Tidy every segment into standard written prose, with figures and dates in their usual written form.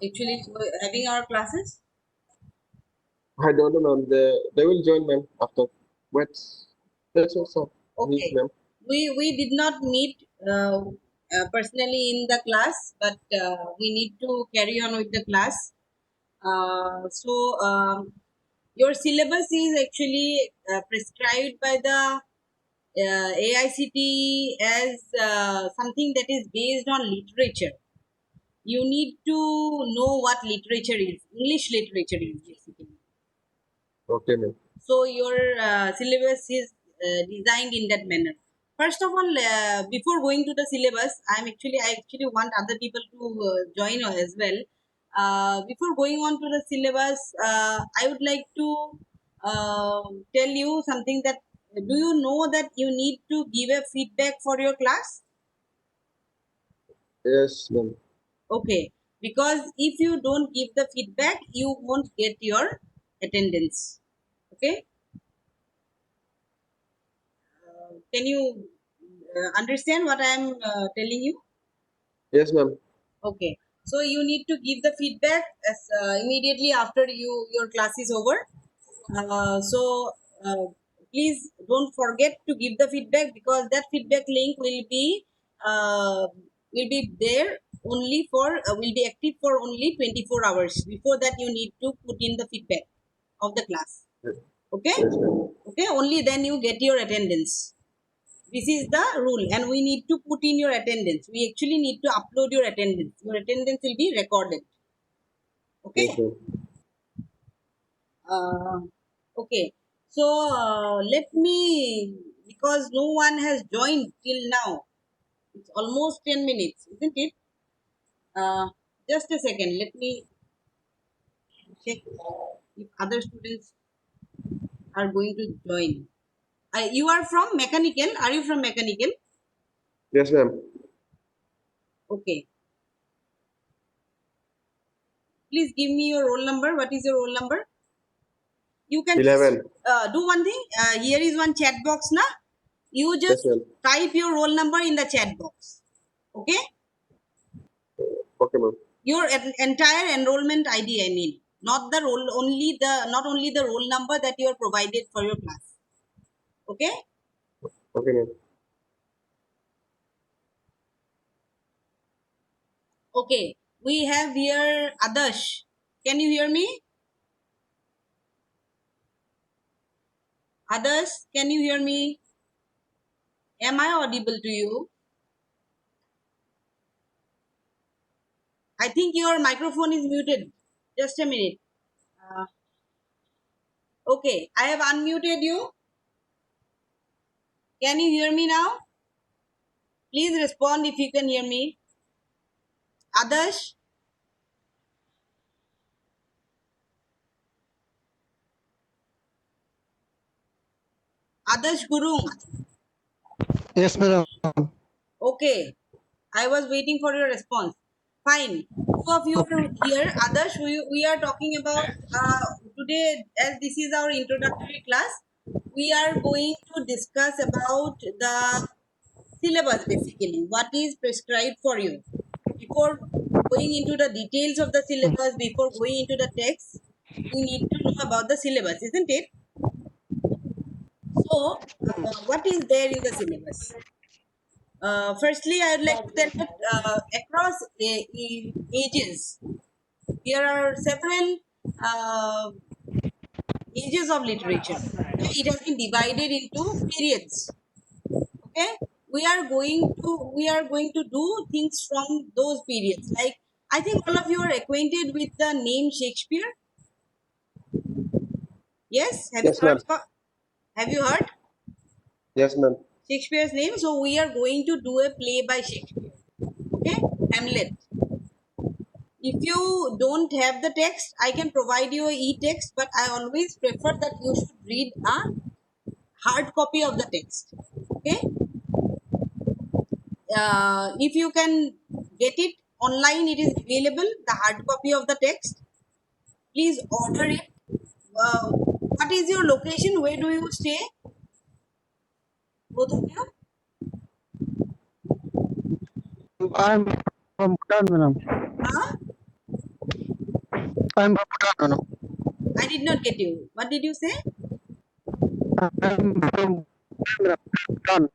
actually having our classes? I don't know, ma'am. They will join, ma'am, after. But that's also need, Okay. ma'am. We did not meet personally in the class, but we need to carry on with the class. Your syllabus is actually prescribed by the AICTE as something that is based on literature. You need to know what literature is. English literature is basically. Okay, ma'am. So your syllabus is designed in that manner. First of all, before going to the syllabus, I actually want other people to join as well. Before going on to the syllabus, I would like to tell you something that, do you know that you need to give a feedback for your class? Yes, ma'am. Okay, because if you don't give the feedback, you won't get your attendance. Okay, can you understand what I am telling you? Yes, ma'am. Okay, so you need to give the feedback as immediately after your class is over. So please don't forget to give the feedback, because that feedback link uh, will be there only for will be active for only 24 hours. Before that, you need to put in the feedback of the class. Yes, Okay, yes, ma'am. okay, only then you get your attendance. This is the rule, and we need to put in your attendance. We actually need to upload your attendance. Your attendance will be recorded. Yes, Okay. ma'am. uh, okay, so let me, because no one has joined till now, it's almost 10 minutes, isn't it? Just a second, let me check if other students are going to join. You are from mechanical, are you from mechanical? Yes, ma'am. Okay, please give me your roll number. What is your roll number? You can just 11. do one thing. Here is one chat box now. You Yes, just ma'am. type your roll number in the chat box. Okay, Okay, ma'am. your entire enrollment ID, I mean, not the roll, only the, not only the roll number that you are provided for your class. Okay. Okay, ma'am. Okay, we have here Adarsh. Can you hear me? Adarsh, can you hear me? Am I audible to you? I think your microphone is muted. Just a minute. uh, okay, I have unmuted you. Can you hear me now? Please respond if you can hear me. Adarsh, Adarsh Gurung. Yes, madam. Okay, I was waiting for your response. Fine. Two of you are here. Others, we are talking about today, as this is our introductory class, we are going to discuss about the syllabus basically. What is prescribed for you? Before going into the details of the syllabus, before going into the text, we need to know about the syllabus, isn't it? So, what is there in the syllabus? Firstly, I would like to tell that across ages, there are several uh, ages of literature. Okay? It has been divided into periods. Okay, we are going to do things from those periods. Like, I think all of you are acquainted with the name Shakespeare. Yes, have you Yes, heard? ma'am. Have you heard Yes, ma'am. Shakespeare's name? So we are going to do a play by Shakespeare. Okay, Hamlet. If you don't have the text, I can provide you a e-text, but I always prefer that you should read a hard copy of the text. Okay, if you can get it online, it is available, the hard copy of the text. Please order it. What is your location? Where do you stay, both of you? I'm from Bhutan, madam. Huh? I'm from Bhutan. No, I did not get you. What did you say? I'm from Bhutan.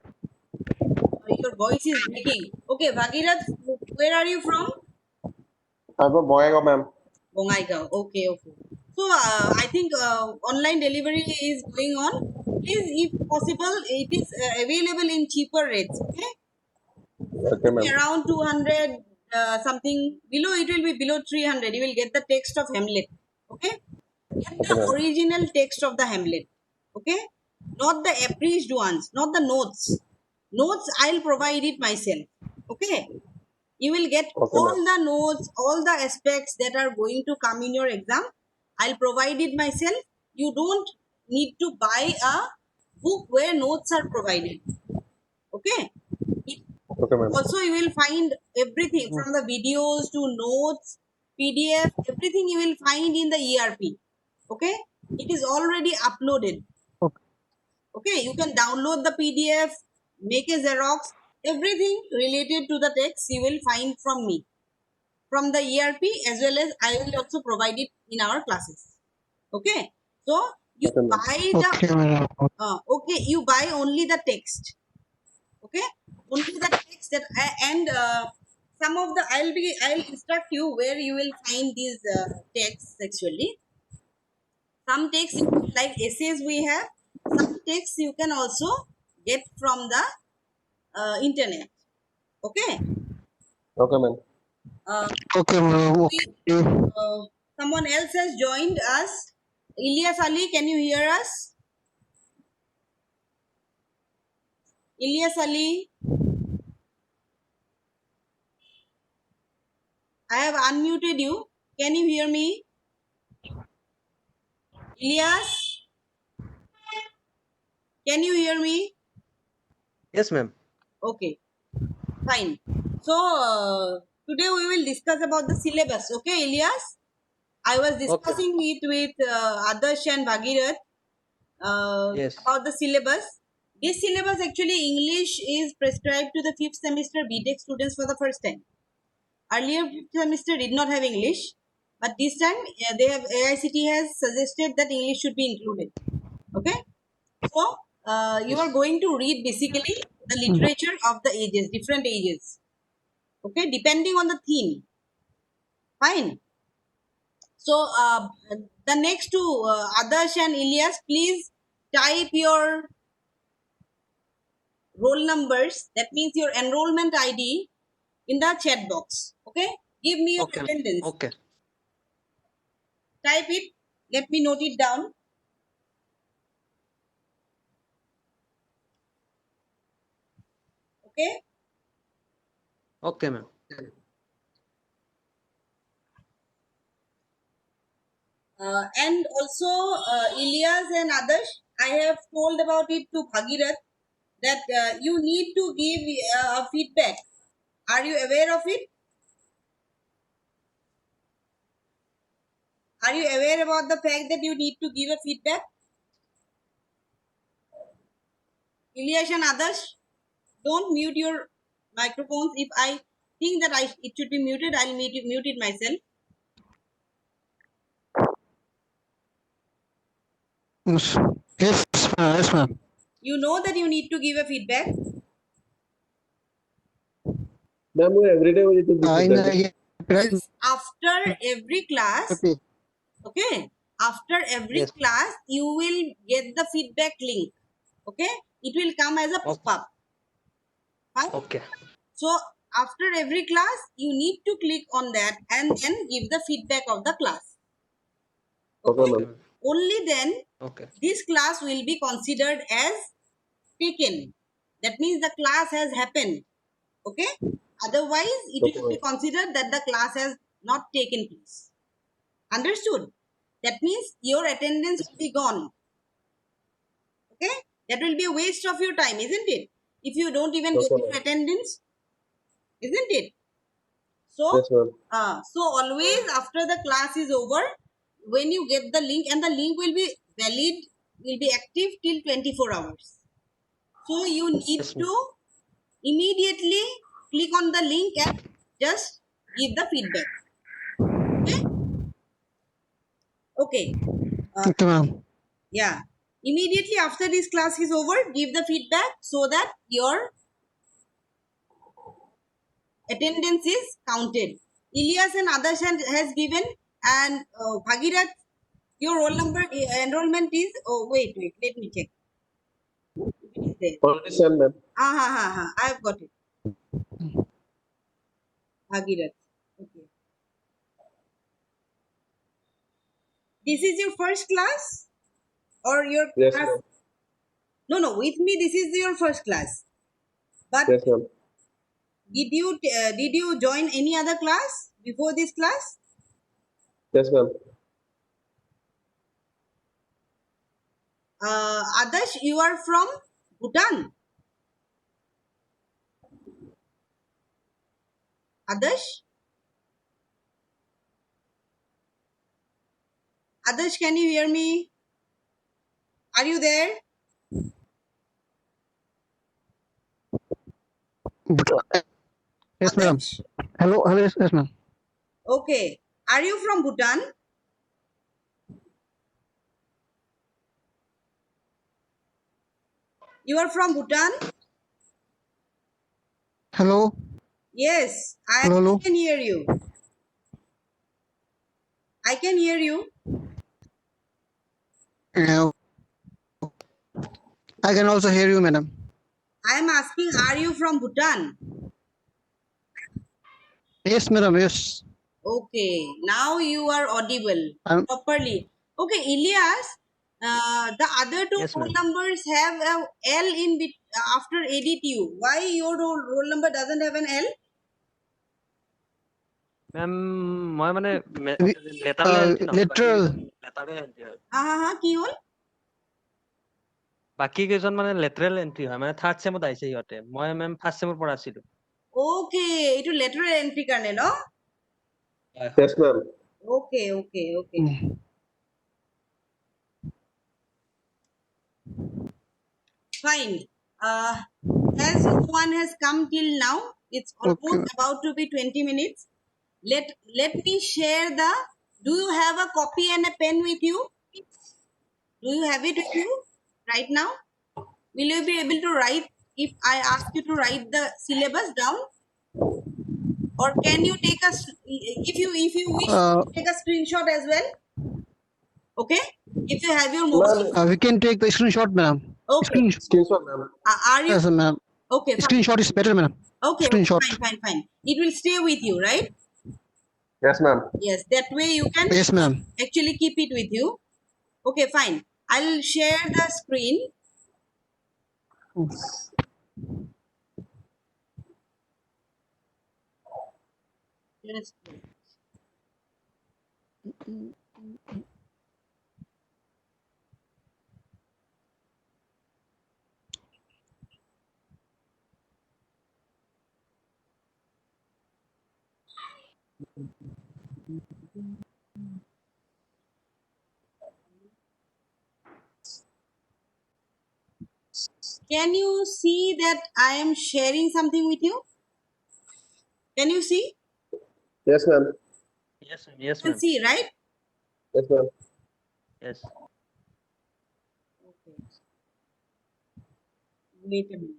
Your voice is breaking. Okay, Bhagirath, where are you from? I'm from Boyagaon, ma'am. Bongaigaon. Okay, okay. So I think online delivery is going on. Please, if possible, it is available in cheaper rates. Okay, Okay, ma'am. around 200 something below. It will be below 300. You will get the text of Hamlet. Okay, get Okay, the ma'am. original text of the Hamlet. Okay, not the abridged ones, not the notes. Notes I'll provide it myself. Okay, you will get Okay, all ma'am. the notes, all the aspects that are going to come in your exam. I'll provide it myself. You don't need to buy a book where notes are provided. Okay. It, Okay, ma'am. also, you will find everything from the videos to notes, PDF, everything you will find in the ERP. Okay. It is already uploaded. Okay. Okay, you can download the PDF, make a Xerox, everything related to the text you will find from me, from the ERP, as well as I will also provide it in our classes. Okay, so you Okay, ma'am. buy the Okay, madam. okay, you buy only the text. Okay, only the text that and some of the I'll instruct you where you will find these texts actually. Some texts you can, like essays we have. Some texts you can also get from the internet. Okay. Okay, ma'am. Uh, Okay, madam. we, Okay. someone else has joined us. Ilyas Ali, can you hear us? Ilyas Ali, I have unmuted you. Can you hear me? Ilyas, can you hear me? Yes, ma'am. Okay, fine. So today we will discuss about the syllabus. Okay, Ilyas? I was Okay. discussing it with Adarsh and Bhagirath Yes. about the syllabus. This syllabus actually English is prescribed to the 5th semester BTech students for the first time. Earlier 5th semester did not have English, but this time they have AICT has suggested that English should be included. Okay, so you are Yes. going to read basically the literature of the ages, different ages. Okay, depending on the theme. Fine. So the next two, Adarsh and Ilyas, please type your roll numbers. That means your enrollment ID in the chat box. Okay, give me your Okay. attendance. Okay. Type it. Let me note it down. Okay. Okay, ma'am. And also, Ilyas and Adarsh, I have told about it to Bhagirath that you need to give a feedback. Are you aware of it? Are you aware about the fact that you need to give a feedback? Ilyas and Adarsh, don't mute your microphones. If I think that it should be muted, I'll mute it myself. Yes, yes, ma'am. Yes, ma'am. You know that you need to give a feedback. Ma'am, every day we need to give I feedback. know. Yeah, right. After every class, Okay. okay, after every Yes. class, you will get the feedback link. Okay, it will come as a Okay. pop-up. Fine. Okay. So after every class, you need to click on that and then give the feedback of the class. Okay, Okay, Okay, ma'am. ma'am. only then Okay. this class will be considered as taken. That means the class has happened. Okay, otherwise it Okay, will be ma'am. considered that the class has not taken place. Understood? That means your attendance will be gone. Okay, that will be a waste of your time, isn't it? If you don't even get Okay, your ma'am. attendance, isn't it? So Yes, ma'am. so always after the class is over, when you get the link, and the link will be valid, will be active till 24 hours. So you need Yes, ma'am. to immediately click on the link and just give the feedback. Okay, Okay. Okay, ma'am. Yeah. Immediately after this class is over, give the feedback so that your attendance is counted. Ilyas and Adarsh has given, and Bhagirath, your roll number enrollment is. Oh, wait, let me check. It is there. Already sent, ma'am. I've got it. Bhagirath. Okay. This is your first class or your Yes, class? ma'am. No, with me this is your first class. But Yes, ma'am. did you join any other class before this class? Yes, ma'am. Adarsh, you are from Bhutan. Adarsh, can you hear me? Are you there? Yes, madam. Adarsh? Hello, yes, ma'am. Okay. Are you from Bhutan? You are from Bhutan? Hello, Yes, I hello. can hear you. I can hear you. Yeah, I can also hear you, madam. I am asking, are you from Bhutan? Yes, madam. Yes, Okay, now you are audible I'm. properly. Okay, Ilyas, the other two Yes, roll ma'am. numbers have a L after ADTU. Why your roll number doesn't have an L? মেম মই মানে We, লেটাৰলে entry নহয় বাকী literal. লেটাৰে entry হয় কি হ'ল? বাকী কেইজন মানে লেটাৰেল এন্ট্ৰি হয় মানে থাৰ্ড চেমত আহিছে সিহঁতে মই মেম ফাৰ্ষ্ট চেমৰ পৰা আছিলো Okay, এইটো লেটাৰেল এন্ট্ৰি কাৰণে ন? হয় হয় Yes, ma'am. Okay. Fine. As no one has come till now, it's Okay. almost about to be 20 minutes. Let me share the. Do you have a copy and a pen with you? Do you have it with you right now? Will you be able to write if I ask you to write the syllabus down? Or can you take if you wish Uh, take a screenshot as well? Okay? If you have your mobile. Ma'am, we can take the screenshot, madam. Okay. screenshot, ma'am. Are you Yes, madam. okay? Fine. Screenshot is better, madam. Okay, Screenshot. fine. It will stay with you, right? Yes, ma'am. Yes, that way you can Yes, madam. actually keep it with you. Okay, fine. I'll share the screen. Just wait. Can you see that I am sharing something with you? Can you see? Yes, ma'am. yes ma'am You can see, right? Yes, ma'am. yes Okay. Wait a minute.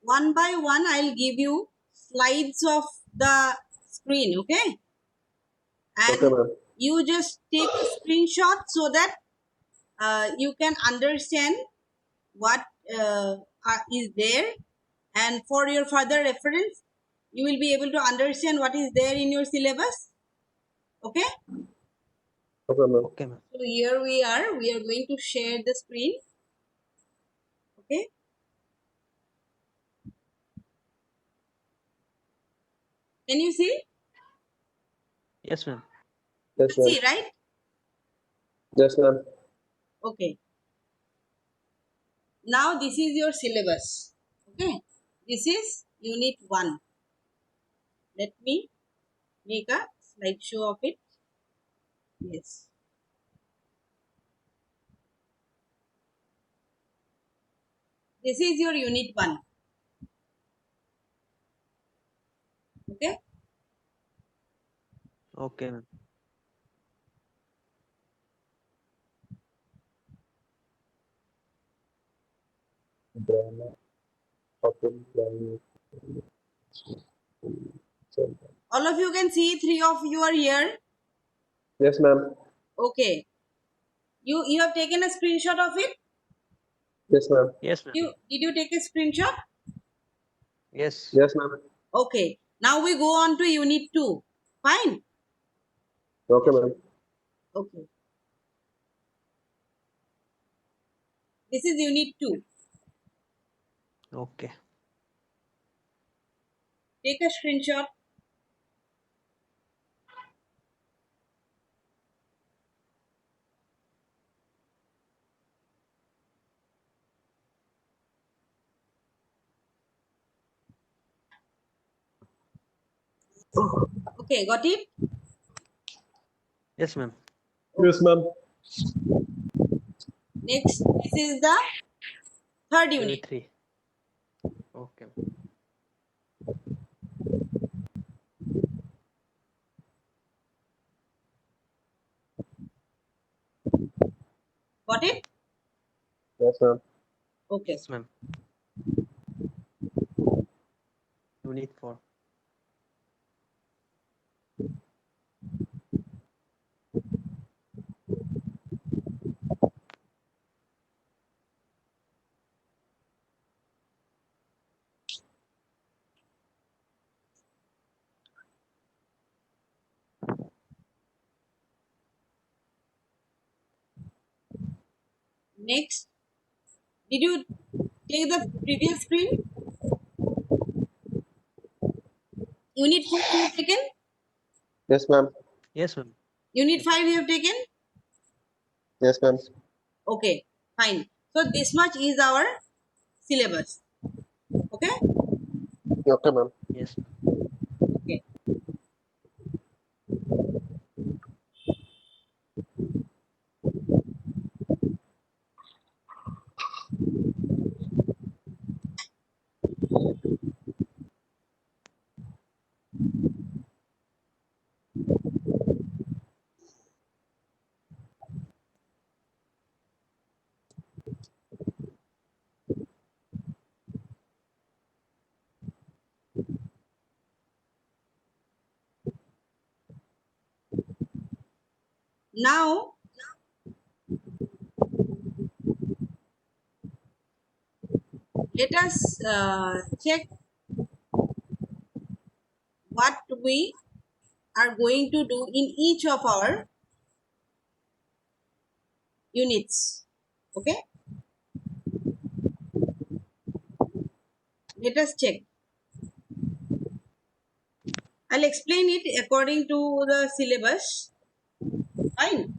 One by one, I'll give you slides of the screen, okay? And Okay, ma'am. you just take a screenshot so that you can understand what is there, and for your further reference you will be able to understand what is there in your syllabus. Okay, Okay, ma'am. okay ma'am so here we are going to share the screen. Okay, can you see? yes ma'am Yes, You ma'am. see, right? Yes, ma'am. Okay. Now this is your syllabus. Okay. This is unit 1. Let me make a slideshow of it. Yes. This is your unit 1. Okay. Okay, ma'am. Drama, open planning. All of you can see 3 of you are here. Yes, ma'am. Okay. You have taken a screenshot of it? Yes, ma'am. Yes, ma'am. Did you take a screenshot? Yes. Yes, ma'am. Okay. Now we go on to unit 2. Fine. Okay, ma'am. Okay. This is unit 2. Okay. Take a screenshot. Okay, got it? Yes, ma'am. Yes, ma'am. Next, this is the third unit. Unit 3. Okay. Got it? Yes, ma'am. Okay. Yes, ma'am. Unit 4. Next, did you take the previous screen? Unit 4 you have taken? Yes, ma'am. Yes, ma'am. Unit 5 you have taken? Yes, ma'am. Okay, fine. So this much is our syllabus. Okay? Okay, ma'am. Yes. Okay. Now, let us check what we are going to do in each of our units. Okay? Let us check. I'll explain it according to the syllabus. Fine.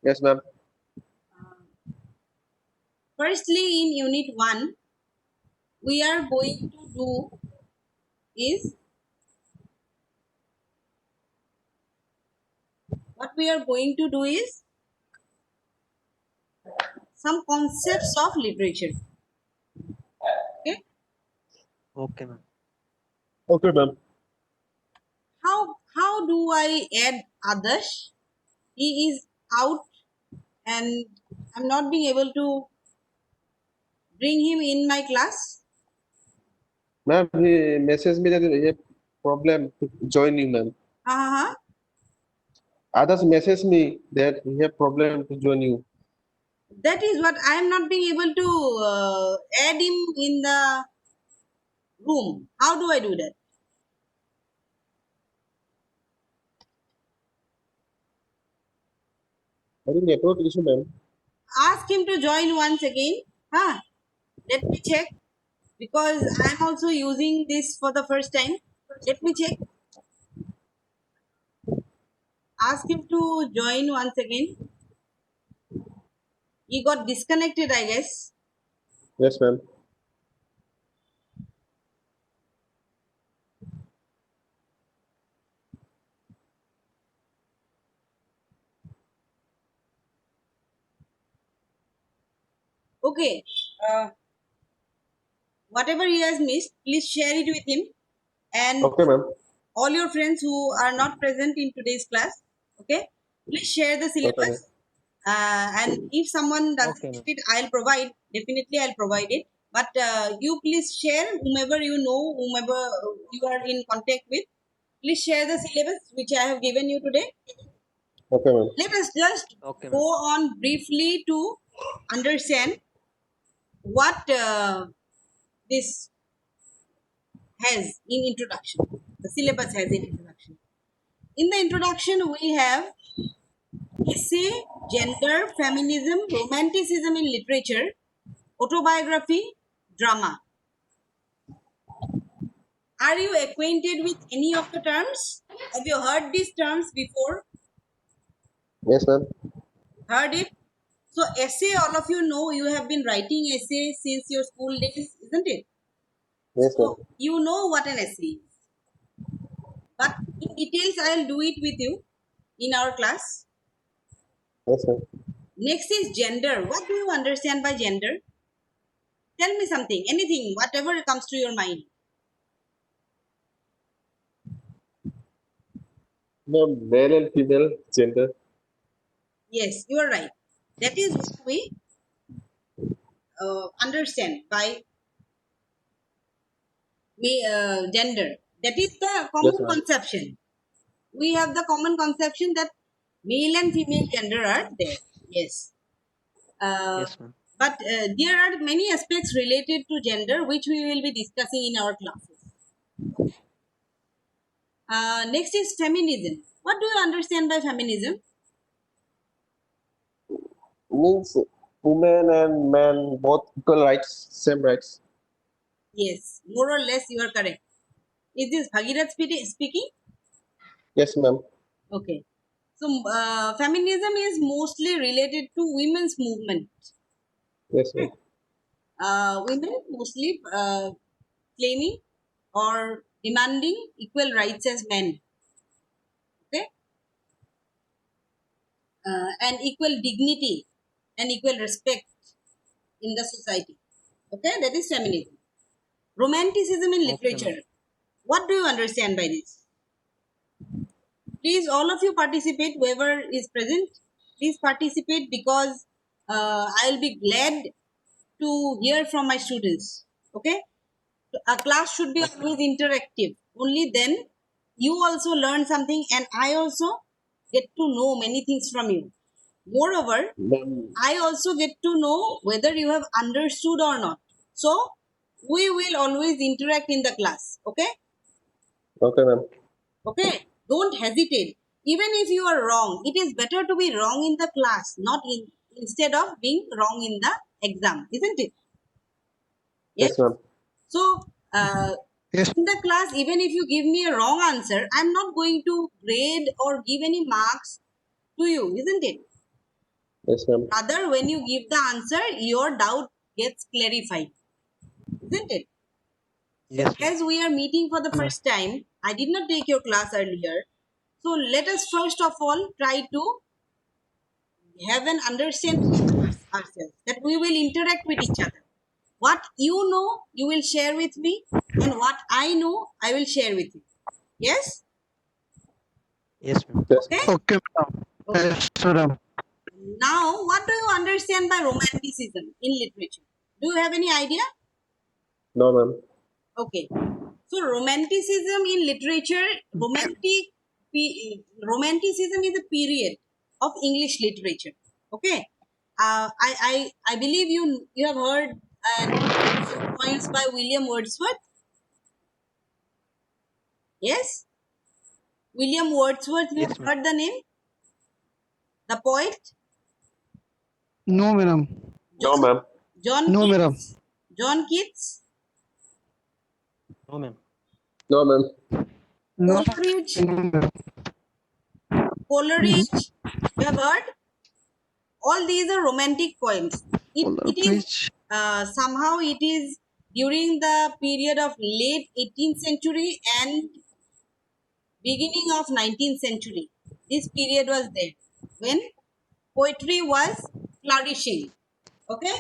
Yes, ma'am. Firstly, in unit 1, we are going to do is what we are going to do is some concepts of literature. Okay? Okay, ma'am. Okay, ma'am. How do I add others? He is out and I'm not being able to bring him in my class. Ma'am, he messaged me that he have problem to join you, ma'am. Uh-huh. Others message me that he have problem to join you. That is what I am not being able to add him in the room. How do I do that? I think network issue, ma'am. Ask him to join once again. Huh? Let me check because I am also using this for the first time. Let me check. ask him to join once again. He got disconnected, I guess. Yes, ma'am. Okay. Whatever he has missed, please share it with him and Okay, ma'am. all your friends who are not present in today's class. Okay. Please share the Okay, ma'am. syllabus. And if someone doesn't Okay, ma'am. get it, I'll provide. Definitely, I'll provide it. But you please share whomever you know, whomever you are in contact with. Please share the syllabus which I have given you today. Okay, ma'am. Let us just Okay, go ma'am. on briefly to understand what this has in introduction. The syllabus has in introduction. In the introduction, we have essay, gender, feminism, romanticism in literature, autobiography, drama. Are you acquainted with any of the terms? Have you heard these terms before? Yes, ma'am. Heard it? So essay, all of you know you have been writing essay since your school days, isn't it? Yes, ma'am. So you know what an essay is. But in details, I'll do it with you in our class. Yes, ma'am. Next is gender. What do you understand by gender? Tell me something, anything, whatever comes to your mind. Ma'am, male and female gender. Yes, you are right. That is what we understand by gender. That is the Yes, common ma'am. conception. We have the common conception that male and female gender are there. Yes. Yes, ma'am. But there are many aspects related to gender which we will be discussing in our classes. Next is feminism. What do you understand by feminism? Means women and men both equal rights, same rights. Yes, more or less you are correct. Is this Bhagirath speaking? Yes, ma'am. Okay. So, feminism is mostly related to women's movement. Yes, ma'am. Women mostly claiming or demanding equal rights as men. Okay. And equal dignity and equal respect in the society. Okay, that is feminism. Romanticism in Okay, ma'am. literature. What do you understand by this? Please, all of you participate, whoever is present, please participate because I'll be glad to hear from my students. Okay, a class should be Okay. always interactive. Only then you also learn something, and I also get to know many things from you. Moreover, Ma'am. I also get to know whether you have understood or not. So, we will always interact in the class. Okay? Okay, ma'am. Okay? Don't hesitate. Even if you are wrong, it is better to be wrong in the class, not in instead of being wrong in the exam, isn't it? Yes. Yes, ma'am. So, Yes. in the class, even if you give me a wrong answer, I'm not going to grade or give any marks to you, isn't it? Yes, ma'am. Rather, when you give the answer, your doubt gets clarified, isn't it? So, Yes, ma'am. as we are meeting for the first time, I did not take your class earlier. So, let us first of all try to have an understanding of ourselves that we will interact with each other. What you know, you will share with me, and what I know, I will share with you. Yes? Yes, ma'am. Yes. Okay? Okay, madam. Okay. Yes, madam. Now, what do you understand by romanticism in literature? Do you have any idea? No, ma'am. Okay. So, romanticism in literature, romanticism is a period of English literature. Okay. I believe you have heard poems by William Wordsworth. Yes, William Wordsworth. You have Yes, ma'am. heard the name, the poet No, madam. No, John ma'am. John No, madam. Keats. John Keats. No, ma'am. No, ma'am. No, Coleridge. no, madam. Coleridge. You have heard? All these are romantic poems. It is Bridge. somehow it is during the period of late 18th century and beginning of 19th century. This period was there when poetry was flourishing. Okay,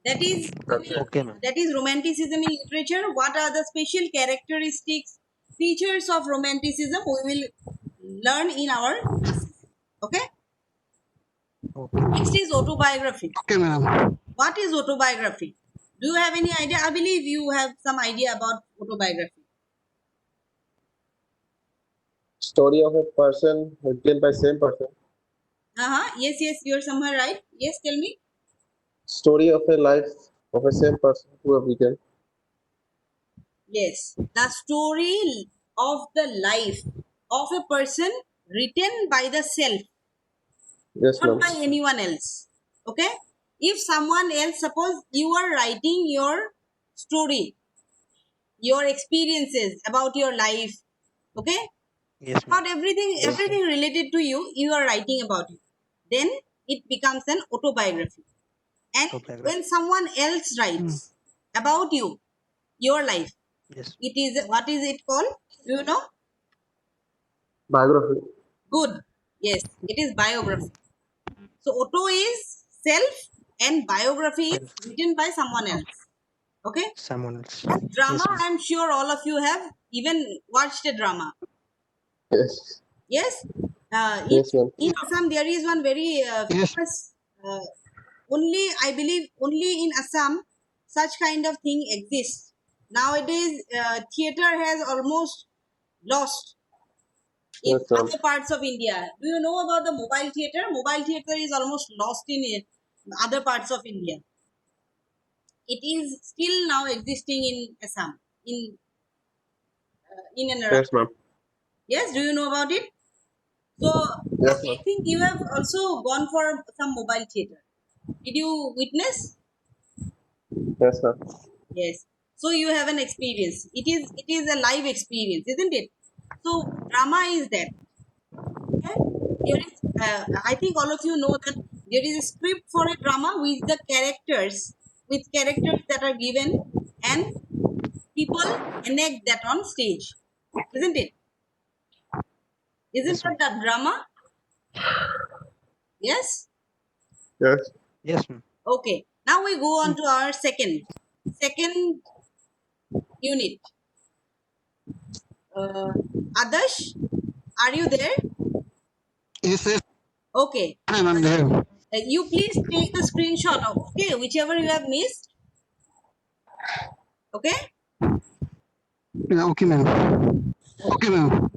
that is Okay. Okay, ma'am. that is romanticism in literature. What are the special characteristics, features of romanticism? We will learn in our classes. Okay. Okay. Next is autobiography. Okay, madam. What is autobiography? Do you have any idea? I believe you have some idea about autobiography. Story of a person written by same person. Yes, yes, you're somewhere right. Yes, tell me. Story of a life of a same person who have written. Yes, the story of the life of a person written by the self, Yes, not ma'am. by anyone else. Okay? If someone else, suppose you are writing your story, your experiences about your life, okay? Yes, ma'am. About everything related to you, you are writing about it. Then it becomes an autobiography. And Autobiography. when someone else writes about you, your life, Yes. it is, what is it called? Do you know? Biography. Good. Yes, it is biography. So auto is self and biography is written by someone else. Okay. Someone else. And drama, Yes, ma'am. I'm sure all of you have even watched a drama. Yes. Yes. Yes, ma'am. In Assam, there is one very Yes. famous. Only I believe only in Assam such kind of thing exists. Nowadays, theater has almost lost in Yes, ma'am. other parts of India. Do you know about the mobile theater? Mobile theater is almost lost in other parts of India. It is still now existing in Assam, in and around. Yes, ma'am. Yes, do you know about it? So Yes, I ma'am. think you have also gone for some mobile theater. Did you witness? Yes, ma'am. Yes. So you have an experience. It is a live experience, isn't it? So drama is that. Okay? There is, I think all of you know that there is a script for a drama with characters that are given, and people enact that on stage, isn't it? Isn't Yes, that ma'am. the drama? Yes. Yes. Yes, ma'am. Okay. Now we go on to our second unit. Adarsh, are you there? Yes, yes, Okay. I'm there. You please take the screenshot of, okay, whichever you have missed. Okay. Yeah, okay, ma'am. Okay. Okay, ma'am.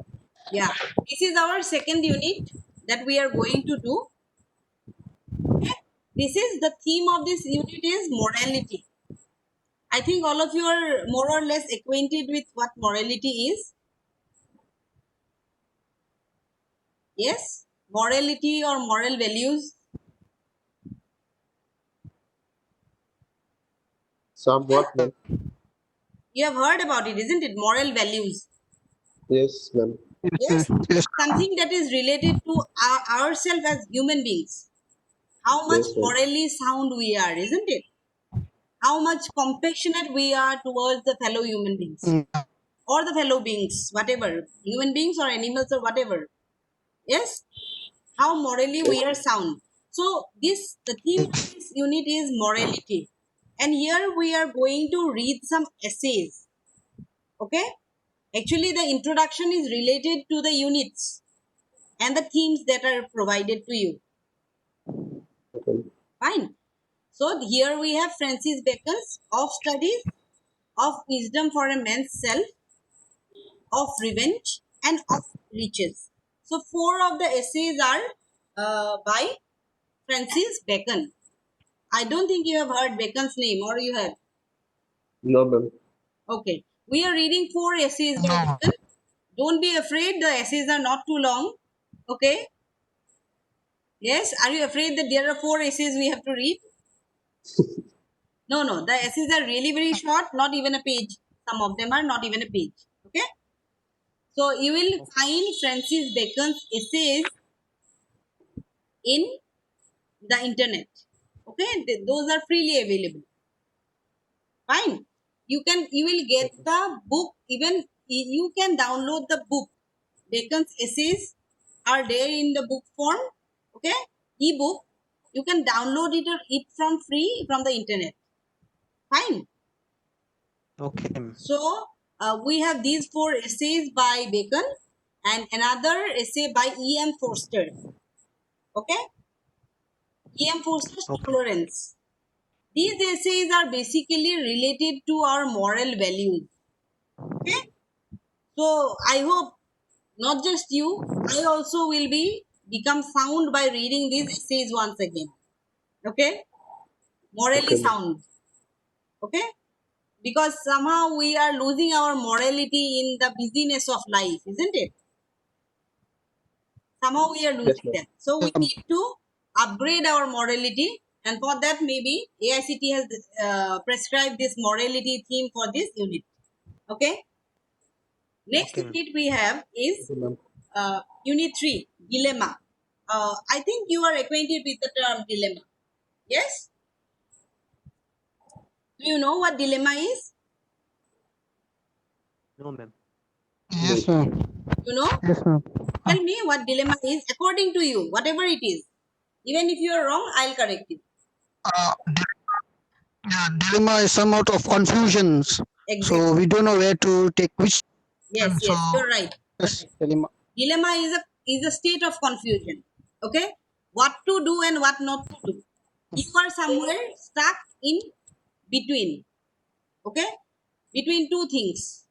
Yeah. This is our second unit that we are going to do. Okay. This is the theme of this unit is morality. I think all of you are more or less acquainted with what morality is. Yes. Morality or moral values. Somewhat, ma'am. You have heard about it, isn't it? Moral values. Yes, ma'am. Yes, Yes. sir. Yes, Something that is related to ourselves as human beings. How much Yes, ma'am. morally sound we are, isn't it? How much compassionate we are towards the fellow human beings mm, or the fellow beings, whatever, human beings or animals or whatever. Yes, how morally we are sound. So the theme of this unit is morality, and here we are going to read some essays. Okay, actually the introduction is related to the units and the themes that are provided to you. Okay. Fine. So here we have Francis Bacon's Of Studies, of Wisdom for a Man's Self, of Revenge, and of Riches. So four of the essays are by Francis Bacon. I don't think you have heard Bacon's name, or you have. No, ma'am. Okay. We are reading four essays by no. Bacon. Don't be afraid, the essays are not too long. Okay. Yes. Are you afraid that there are four essays we have to read? No, no. The essays are really very short, not even a page. Some of them are not even a page. Okay. So you will find Francis Bacon's essays in the internet. Okay, those are freely available. Fine. You will get the book, even you can download the book. Bacon's essays are there in the book form. Okay, ebook. You can download it from free from the internet. Fine. Okay. So we have these 4 essays by Bacon and another essay by E.M. Forster. Okay, E.M. Forster's Okay. Tolerance. These essays are basically related to our moral values. Okay, so I hope not just you, I also will become sound by reading these essays once again. Okay, morally Okay, ma'am. sound. Okay, because somehow we are losing our morality in the busyness of life, isn't it? Somehow we are Yes, losing ma'am. that. So we need to upgrade our morality, and for that, maybe AICT has prescribed this morality theme for this unit. Okay. Next Okay, ma'am. unit we have is Okay, ma'am. unit 3, dilemma. I think you are acquainted with the term dilemma. Yes? Do you know what dilemma is? No, ma'am. Yes, No. ma'am. You know? Yes, ma'am. Tell me what dilemma is according to you, whatever it is. Even if you are wrong, I'll correct you. Uh, yeah, dilemma is some out of confusions. Exactly. So we don't know where to take which. Yes, So yes, you're right. yes, dilemma. Dilemma is a state of confusion. Okay? What to do and what not to do. You are somewhere stuck in between. Okay? Between two things.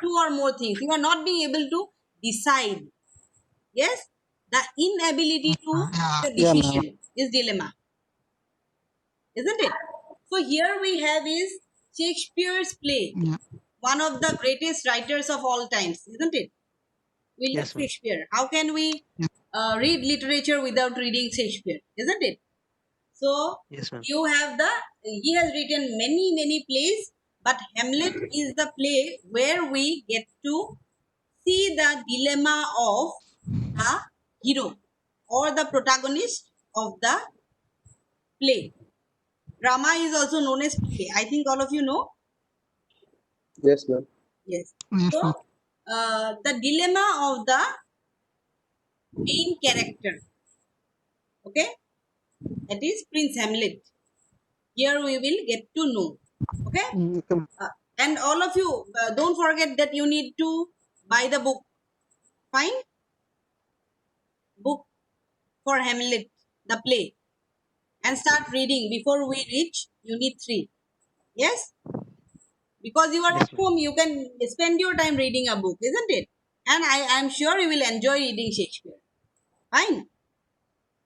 Two or more things. You are not being able to decide. Yes? The inability to Yeah, take a yeah, ma'am. decision is dilemma. Isn't it? So here we have is Shakespeare's play, Yeah. one of the greatest writers of all times, isn't it? William Yes, ma'am. Shakespeare. How can we Yeah. read literature without reading Shakespeare? Isn't it? So Yes, ma'am. you have he has written many plays, but Hamlet is the play where we get to see the dilemma of the hero or the protagonist of the play. Drama is also known as play. I think all of you know. Yes, ma'am. Yes. Yes, So ma'am. the dilemma of the main character. Okay, that is Prince Hamlet. Here we will get to know. Okay, Okay, ma'am. and all of you don't forget that you need to buy the book. Fine, book for Hamlet, the play, and start reading before we reach unit 3. Yes, because you are at Yes, ma'am. home, you can spend your time reading a book, isn't it? And I am sure you will enjoy reading Shakespeare. Fine.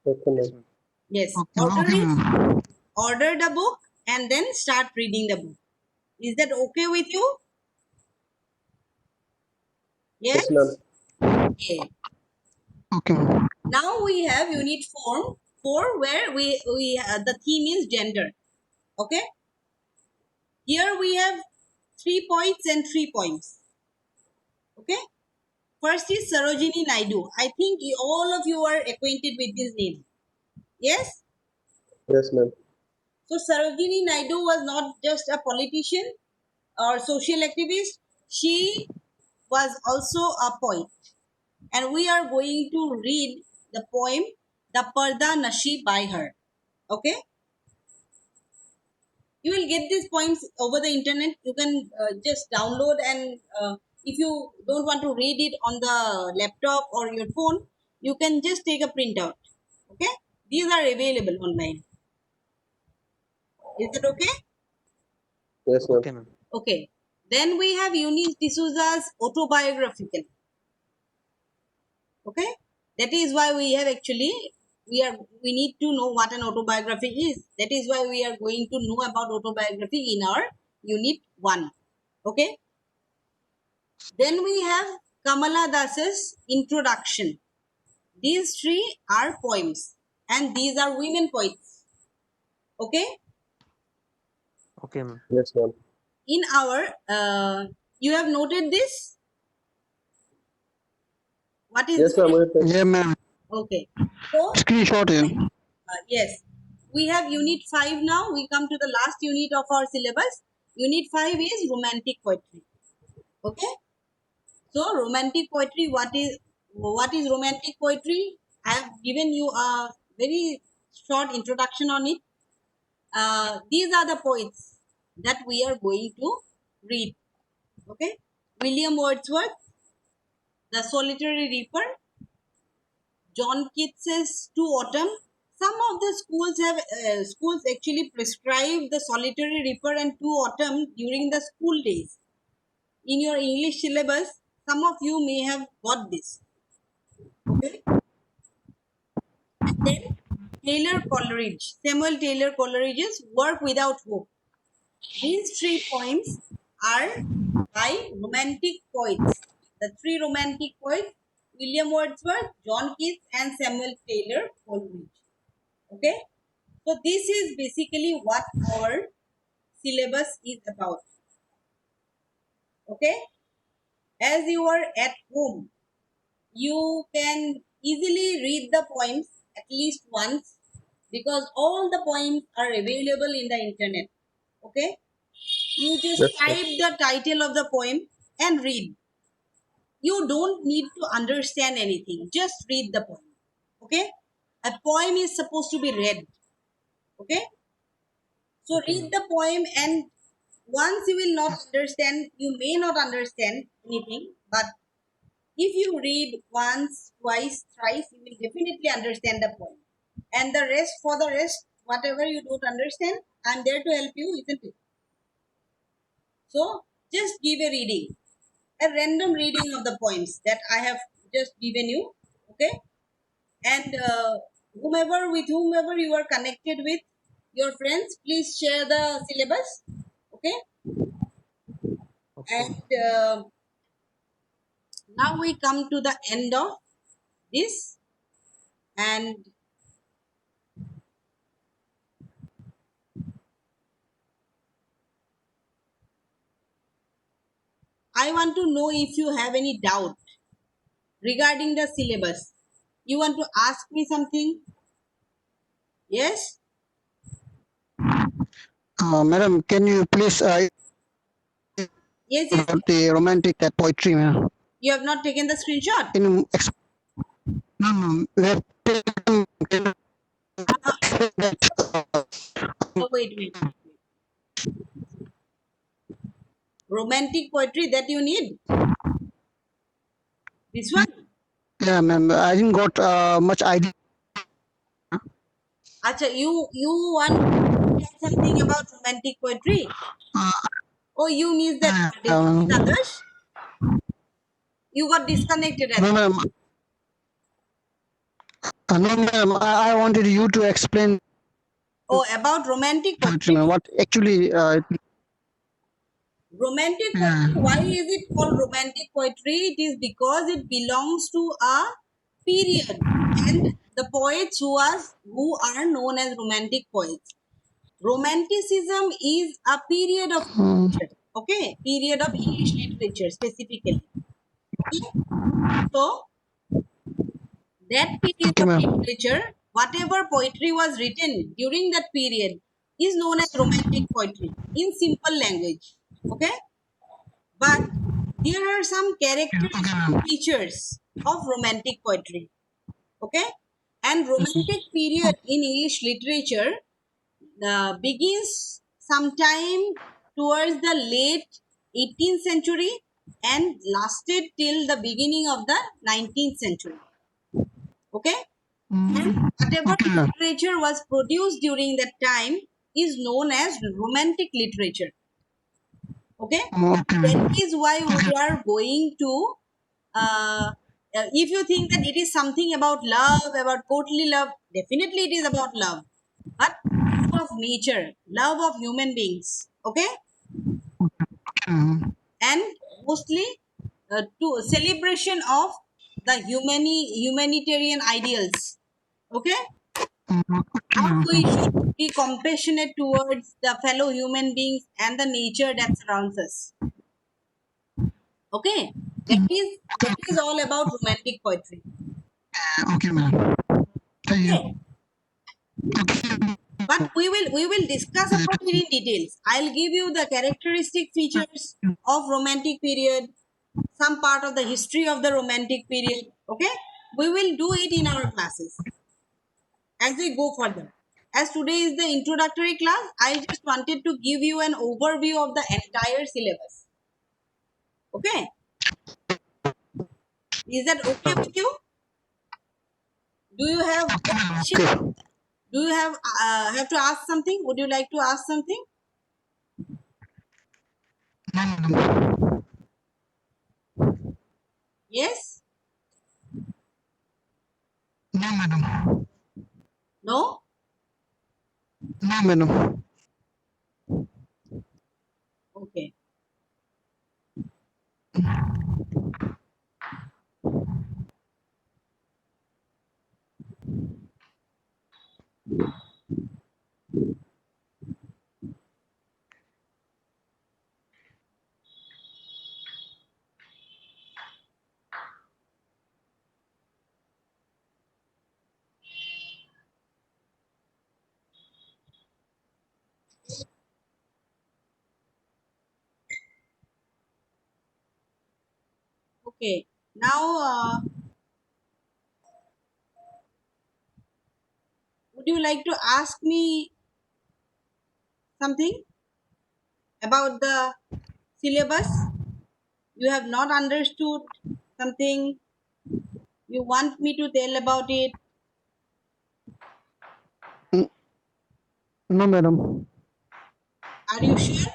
Okay, Yes, ma'am. ma'am. Yes. Okay, okay, ma'am. Order the book and then start reading the book. Is that okay with you? Yes? Yes, ma'am. Okay. Okay, ma'am. Now we have unit 4 where we the theme is gender. Okay? Here we have 3 points and 3 points. Okay? First is Sarojini Naidu. I think all of you are acquainted with this name. Yes? Yes, ma'am. So Sarojini Naidu was not just a politician or social activist. She was also a poet. And we are going to read the poem The Parda Nashi by her. Okay? You will get these poems over the internet. You can just download, and if you don't want to read it on the laptop or your phone, you can just take a printout. Okay? These are available online. Is that okay? Yes, ma'am. Okay, ma'am. Okay. Then we have Eunice D'Souza's autobiographical. Okay, that is why we have actually we need to know what an autobiography is. That is why we are going to know about autobiography in our unit 1. Okay, then we have Kamala Das's introduction. These 3 are poems and these are women poets. Okay, Okay, ma'am. Yes, ma'am. in our you have noted this. What is Yes, ma'am. Yeah, ma'am. okay? So Screenshot it. yes, we have unit 5 now. We come to the last unit of our syllabus. Unit 5 is romantic poetry. Okay. So romantic poetry, what is romantic poetry? I have given you a very short introduction on it. These are the poets that we are going to read. Okay. William Wordsworth, The Solitary Reaper, John Keats's To Autumn. Some of the schools actually prescribe The Solitary Reaper and To Autumn during the school days. In your English syllabus, some of you may have got this. Okay. And then Samuel Taylor Coleridge's Work Without Hope. These 3 poems are by romantic poets. The 3 romantic poets, William Wordsworth, John Keats, and Samuel Taylor Coleridge. Okay. So this is basically what our syllabus is about. Okay. As you are at home, you can easily read the poems at least once because all the poems are available in the internet. Okay. You just Yes, ma'am. type the title of the poem and read. You don't need to understand anything. Just read the poem. Okay. A poem is supposed to be read. Okay. So Okay, read ma'am. the poem, and once you will not understand, you may not understand anything, but if you read once, twice, thrice, you will definitely understand the poem. And for the rest, whatever you don't understand, I'm there to help you, isn't it? So just give a reading, a random reading of the poems that I have just given you. Okay. And with whomever you are connected with, your friends, please share the syllabus. Okay. Okay, And ma'am. now we come to the end of this, and I want to know if you have any doubt regarding the syllabus. You want to ask me something? Yes. Madam, can you please Yes. the romantic poetry, ma'am? You have not taken the screenshot. Can you no, no, can you explain that? Oh, wait. Romantic poetry that you need. This one. Yeah, ma'am. I didn't got much idea. Acha, you want to tell something about romantic poetry? Uh, Oh, you missed that part, is um, it, Adarsh? You got disconnected at no, that. ma'am. No, ma'am. I wanted you to explain Oh, about romantic poetry, poetry. ma'am. What actually? Romantic Yeah. poetry, why is it called romantic poetry? It is because it belongs to a period, and the poets who are known as romantic poets. Romanticism is a period of Mm, literature. Okay, period of English literature specifically. Okay, so that period okay, of ma'am. literature, whatever poetry was written during that period, is known as romantic poetry in simple language. Okay, but there are some Okay, characteristic ma'am. features of romantic poetry. Okay, and romantic period in English literature begins sometime towards the late 18th century and lasted till the beginning of the 19th century. Okay, and Mm, whatever okay, ma'am. literature was produced during that time is known as romantic literature. Okay, Okay, that ma'am. is why Okay. we are going to if you think that it is something about love, about courtly love, definitely it is about love, but love of nature, love of human beings. Okay, Mm, and mostly to celebration of the humanitarian ideals. Okay, okay, how we should ma'am. be compassionate towards the fellow human beings and the nature that surrounds us. Okay, That is all about romantic poetry. Okay, ma'am. Thank you. Okay. But we will discuss about it in details. I'll give you the characteristic features of romantic period, some part of the history of the romantic period. Okay, we will do it in our classes as we go further. As today is the introductory class, I just wanted to give you an overview of the entire syllabus. Okay, is that okay with you? Do you have question? Okay. Do you have to ask something? Would you like to ask something? No, madam. Yes? No, madam. No? No, madam. Okay. Okay. Now, would you like to ask me something about the syllabus? You have not understood something? You want me to tell about it? No, madam. Are you sure?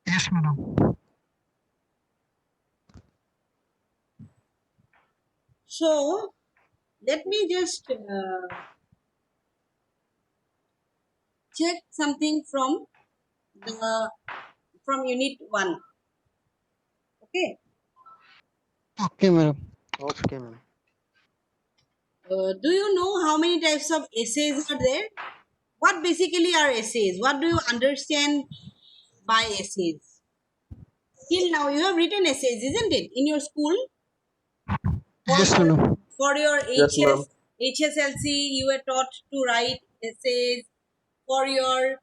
Yes, madam. So, let me just check something the from unit 1. Okay. Okay, madam. Okay, ma'am. Do you know how many types of essays are there? What basically are essays? What do you understand by essays? Till now, you have written essays, isn't it, in your school? For Yes, madam. for your Yes, ma'am. HSLC, you were taught to write essays. For your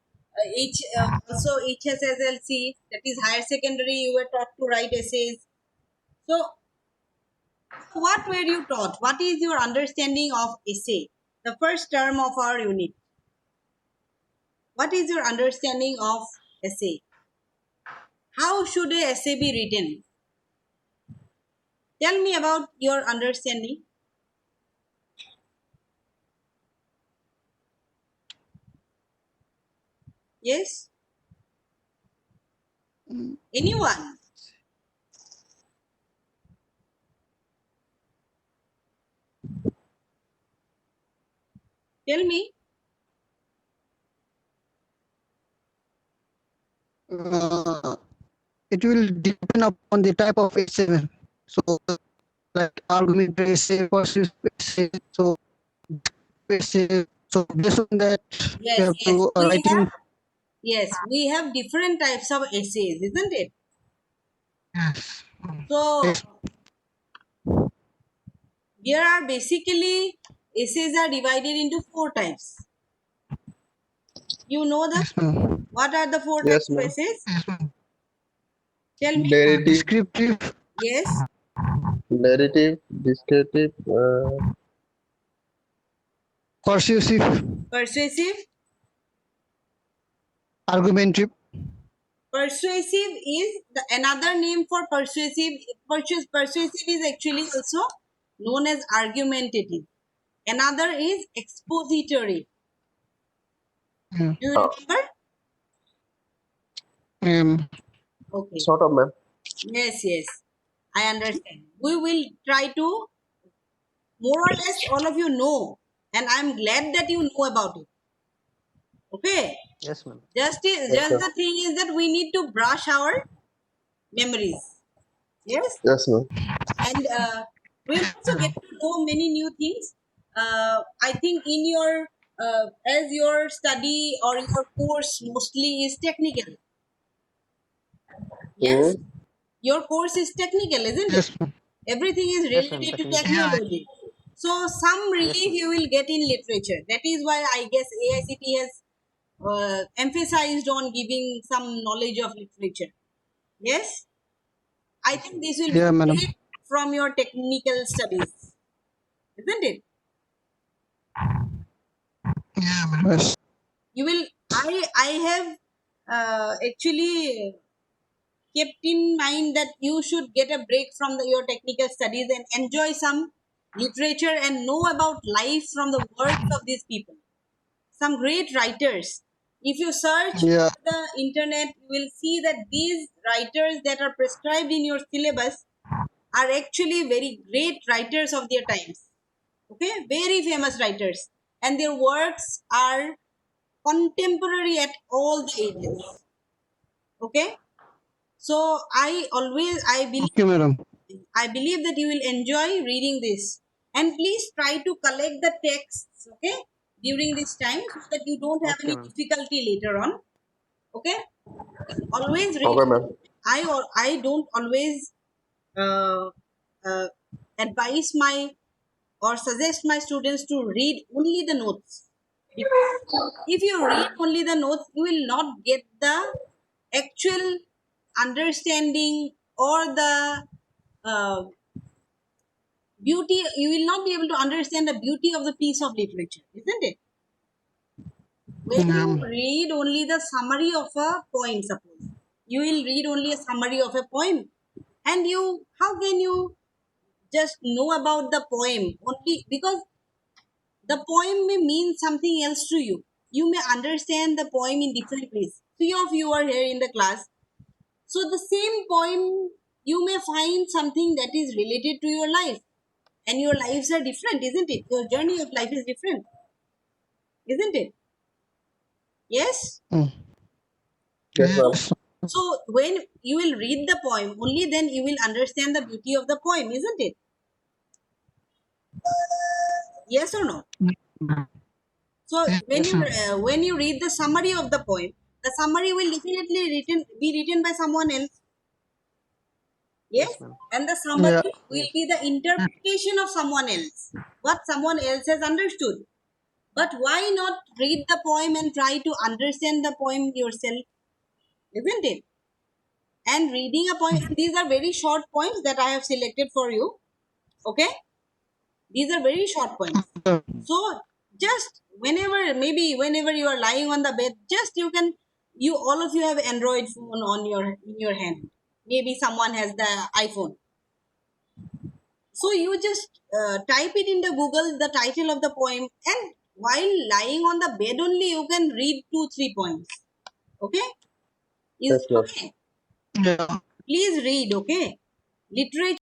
also HSSLC, that is higher secondary, you were taught to write essays. So, what were you taught? What is your understanding of essay? The first term of our unit. What is your understanding of essay? How should a essay be written? Tell me about your understanding. Yes? Anyone? Tell me. Uh, it will depend upon the type of essay, ma'am. So, like argumentary essay, persuasive essay. So, essay. So, based on that, you Yes, have yes. to writing. We have different types of essays, isn't it? Yes. So Yes. there are basically essays are divided into 4 types. You know them? Yes, ma'am. What are the 4 types Yes, of ma'am. essays? Yes, ma'am. Tell me. Narrative, Descriptive, Yes. narrative, descriptive, persuasive, Persuasive. argumentative. Persuasive is another name for persuasive. Persuasive is actually also known as argumentative. Another is expository. Yeah. Do you uh, remember? Um, Okay. sort of, ma'am. Yes, yes. I understand. We will try to, more or less, all of you know, and I'm glad that you know about it. Okay. Yes, ma'am. Yes, Just ma'am. the thing is that we need to brush our memories. Yes. Yes, ma'am. And we'll also get to know many new things. I think in your as your study or your course mostly is technical. Yes, Mm-hmm. Your course is technical, isn't it? Yes, ma'am. Everything is Yes, ma'am, related to technical. Yeah. technology. So some relief ma'am. you will get in literature. That is why I guess AICT has emphasized on giving some knowledge of literature. Yes, I think this will Yeah, be madam. great from your technical studies, isn't it? Yeah, madam. Yes. You will. I have actually kept in mind that you should get a break from your technical studies and enjoy some literature and know about life from the words of these people. Some great writers. If you search Yeah. the internet, you will see that these writers that are prescribed in your syllabus are actually very great writers of their times. Okay, very famous writers, and their works are contemporary at all the ages. Okay, so Okay, madam. I believe that you will enjoy reading this, and please try to collect the texts, okay, during this time so that you don't have Okay, any ma'am. difficulty later on. Okay, always read. Okay, ma'am. I don't always uh, uh, advise my or suggest my students to read only the notes, because if you read only the notes, you will not get the actual understanding or the uh, beauty. You will not be able to understand the beauty of the piece of literature, isn't it? When you Yeah. read only the summary of a poem, suppose you will read only a summary of a poem, and you, how can you just know about the poem only because the poem may mean something else to you. You may understand the poem in different ways. Three of you are here in the class. So the same poem, you may find something that is related to your life. And your lives are different, isn't it? Your journey of life is different, isn't it? Yes? Mm. Yes, ma'am. Yes. So when you will read the poem, only then you will understand the beauty of the poem, isn't it? Yes or no? So Yes, ma'am. when you read the summary of the poem, the summary will definitely be written by someone else. Yes, Yes, ma'am. and the Yeah. summary will Yes. be the interpretation of someone else, what someone else has understood. But why not read the poem and try to understand the poem yourself, isn't it? And reading a poem, and these are very short poems that I have selected for you. Okay, these are very short poems. So just whenever you are lying on the bed, just you can, you all of you have Android phone on your in your hand. Maybe someone has the iPhone. So you just type it into Google, the title of the poem, and while lying on the bed only, you can read 2-3 poems. Okay, is Yes, it ma'am. okay? Yeah. Please read. Okay, literature